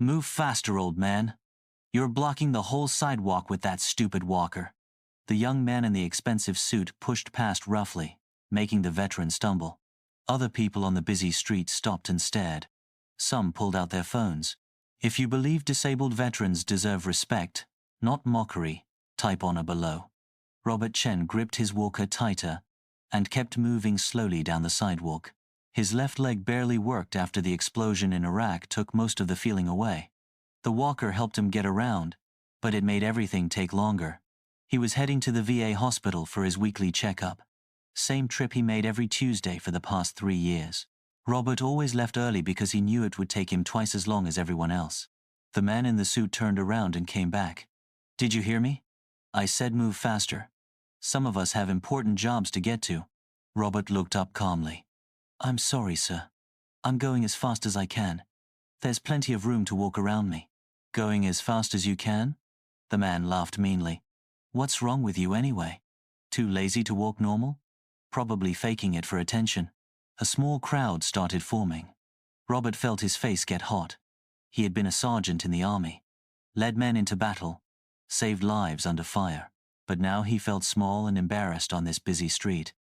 Move faster, old man. You're blocking the whole sidewalk with that stupid walker. The young man in the expensive suit pushed past roughly, making the veteran stumble. Other people on the busy street stopped and stared. Some pulled out their phones. If you believe disabled veterans deserve respect, not mockery, type on or below. Robert Chen gripped his walker tighter and kept moving slowly down the sidewalk. His left leg barely worked after the explosion in Iraq took most of the feeling away. The walker helped him get around, but it made everything take longer. He was heading to the VA hospital for his weekly checkup. Same trip he made every Tuesday for the past 3 years. Robert always left early because he knew it would take him twice as long as everyone else. The man in the suit turned around and came back. "Did you hear me? I said move faster. Some of us have important jobs to get to." Robert looked up calmly. "I'm sorry, sir. I'm going as fast as I can. There's plenty of room to walk around me." "Going as fast as you can?" The man laughed meanly. "What's wrong with you anyway? Too lazy to walk normal? Probably faking it for attention." A small crowd started forming. Robert felt his face get hot. He had been a sergeant in the army, led men into battle, saved lives under fire. But now he felt small and embarrassed on this busy street.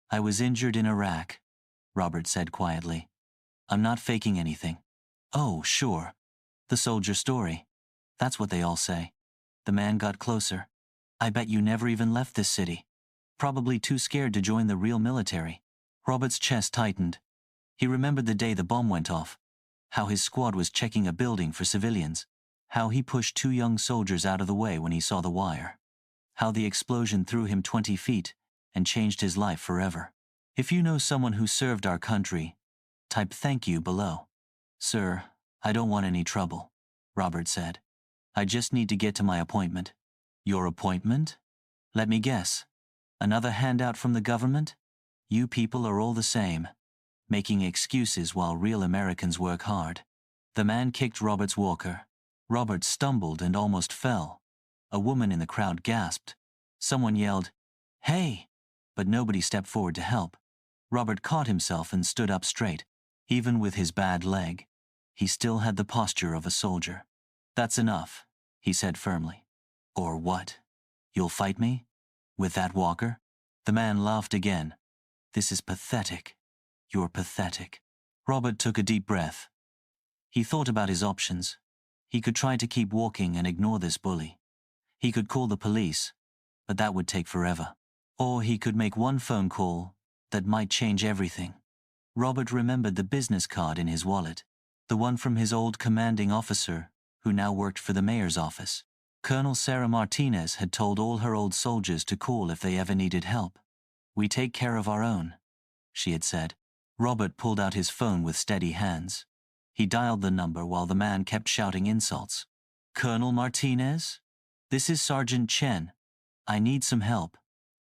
"I was injured in Iraq," Robert said quietly. "I'm not faking anything." "Oh, sure. The soldier story. That's what they all say." The man got closer. "I bet you never even left this city. Probably too scared to join the real military." Robert's chest tightened. He remembered the day the bomb went off, how his squad was checking a building for civilians, how he pushed 2 young soldiers out of the way when he saw the wire, how the explosion threw him 20 feet and changed his life forever. If you know someone who served our country, type thank you below. "Sir, I don't want any trouble," Robert said. "I just need to get to my appointment." "Your appointment? Let me guess. Another handout from the government? You people are all the same, making excuses while real Americans work hard." The man kicked Robert's walker. Robert stumbled and almost fell. A woman in the crowd gasped. Someone yelled, "Hey!" but nobody stepped forward to help. Robert caught himself and stood up straight. Even with his bad leg, he still had the posture of a soldier. "That's enough," he said firmly. "Or what? You'll fight me? With that walker?" The man laughed again. "This is pathetic. You're pathetic." Robert took a deep breath. He thought about his options. He could try to keep walking and ignore this bully. He could call the police, but that would take forever. Or he could make one phone call that might change everything. Robert remembered the business card in his wallet, the one from his old commanding officer, who now worked for the mayor's office. Colonel Sarah Martinez had told all her old soldiers to call if they ever needed help. "We take care of our own," she had said. Robert pulled out his phone with steady hands. He dialed the number while the man kept shouting insults. "Colonel Martinez? This is Sergeant Chen. I need some help."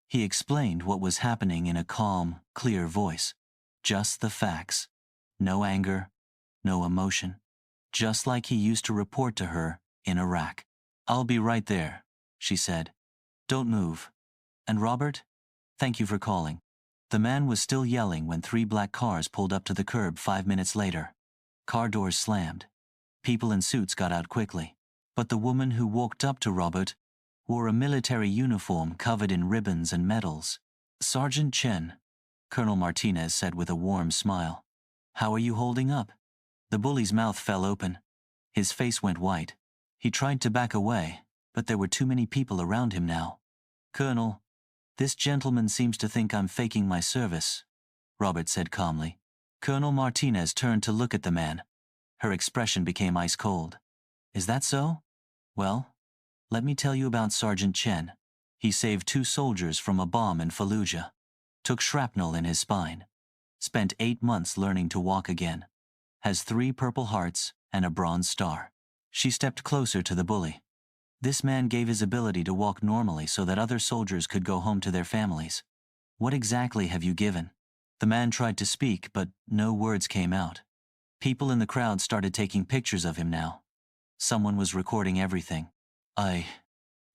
He explained what was happening in a calm, clear voice. Just the facts. No anger, no emotion. Just like he used to report to her in Iraq. "I'll be right there," she said. "Don't move. And Robert, thank you for calling." The man was still yelling when 3 black cars pulled up to the curb 5 minutes later. Car doors slammed. People in suits got out quickly. But the woman who walked up to Robert wore a military uniform covered in ribbons and medals. "Sergeant Chen," Colonel Martinez said with a warm smile. "How are you holding up?" The bully's mouth fell open. His face went white. He tried to back away, but there were too many people around him now. "Colonel, this gentleman seems to think I'm faking my service," Robert said calmly. Colonel Martinez turned to look at the man. Her expression became ice cold. "Is that so? Well, let me tell you about Sergeant Chen. He saved 2 soldiers from a bomb in Fallujah, took shrapnel in his spine, spent 8 months learning to walk again, has 3 Purple Hearts and a Bronze Star." She stepped closer to the bully. "This man gave his ability to walk normally so that other soldiers could go home to their families. What exactly have you given?" The man tried to speak, but no words came out. People in the crowd started taking pictures of him now. Someone was recording everything. I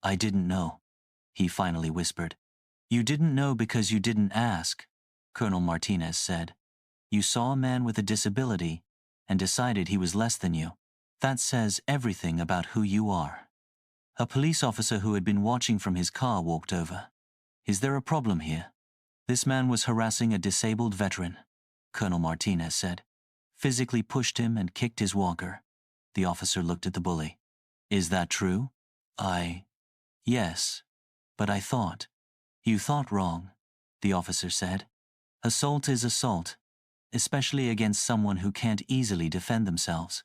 didn't know," he finally whispered. "You didn't know because you didn't ask," Colonel Martinez said. "You saw a man with a disability and decided he was less than you. That says everything about who you are. A police officer who had been watching from his car walked over. Is there a problem here? This man was harassing a disabled veteran, Colonel Martinez said. Physically pushed him and kicked his walker. The officer looked at the bully. Is that true? Yes. But I thought. You thought wrong, the officer said. Assault is assault, especially against someone who can't easily defend themselves.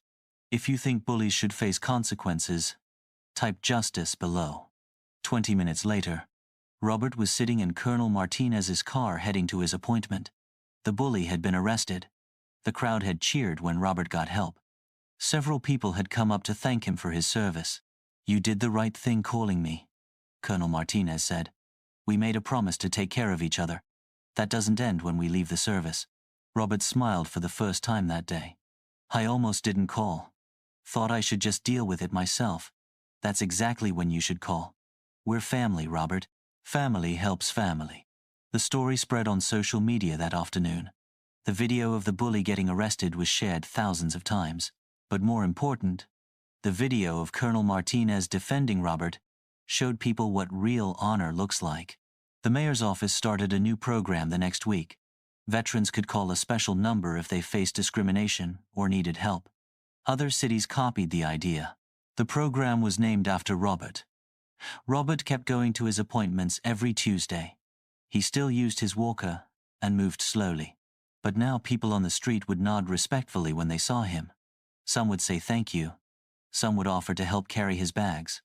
If you think bullies should face consequences, type justice below. 20 minutes later, Robert was sitting in Colonel Martinez's car heading to his appointment. The bully had been arrested. The crowd had cheered when Robert got help. Several people had come up to thank him for his service. You did the right thing calling me, Colonel Martinez said. We made a promise to take care of each other. That doesn't end when we leave the service. Robert smiled for the first time that day. I almost didn't call. Thought I should just deal with it myself. That's exactly when you should call. We're family, Robert. Family helps family. The story spread on social media that afternoon. The video of the bully getting arrested was shared thousands of times. But more important, the video of Colonel Martinez defending Robert showed people what real honor looks like. The mayor's office started a new program the next week. Veterans could call a special number if they faced discrimination or needed help. Other cities copied the idea. The program was named after Robert. Robert kept going to his appointments every Tuesday. He still used his walker and moved slowly. But now people on the street would nod respectfully when they saw him. Some would say thank you. Some would offer to help carry his bags.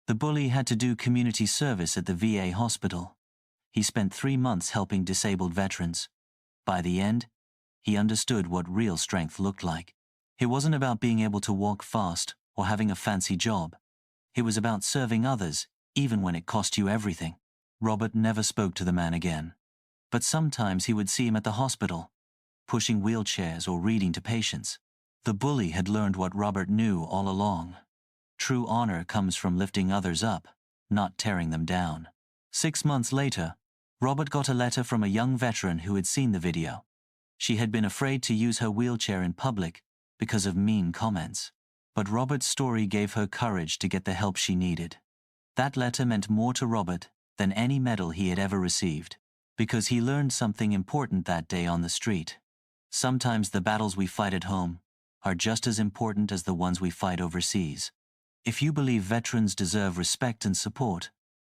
The bully had to do community service at the VA hospital. He spent 3 months helping disabled veterans. By the end, he understood what real strength looked like. It wasn't about being able to walk fast or having a fancy job. It was about serving others, even when it cost you everything. Robert never spoke to the man again. But sometimes he would see him at the hospital, pushing wheelchairs or reading to patients. The bully had learned what Robert knew all along. True honor comes from lifting others up, not tearing them down. 6 months later, Robert got a letter from a young veteran who had seen the video. She had been afraid to use her wheelchair in public because of mean comments. But Robert's story gave her courage to get the help she needed. That letter meant more to Robert than any medal he had ever received, because he learned something important that day on the street. Sometimes the battles we fight at home are just as important as the ones we fight overseas. If you believe veterans deserve respect and support,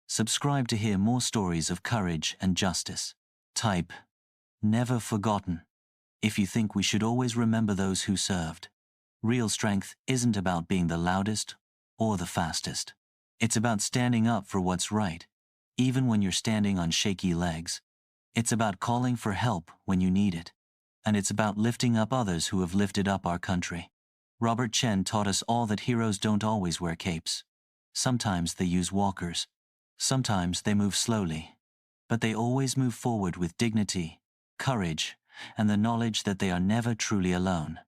subscribe to hear more stories of courage and justice. Type, never forgotten, if you think we should always remember those who served. Real strength isn't about being the loudest or the fastest. It's about standing up for what's right, even when you're standing on shaky legs. It's about calling for help when you need it. And it's about lifting up others who have lifted up our country. Robert Chen taught us all that heroes don't always wear capes. Sometimes they use walkers. Sometimes they move slowly. But they always move forward with dignity, courage, and the knowledge that they are never truly alone.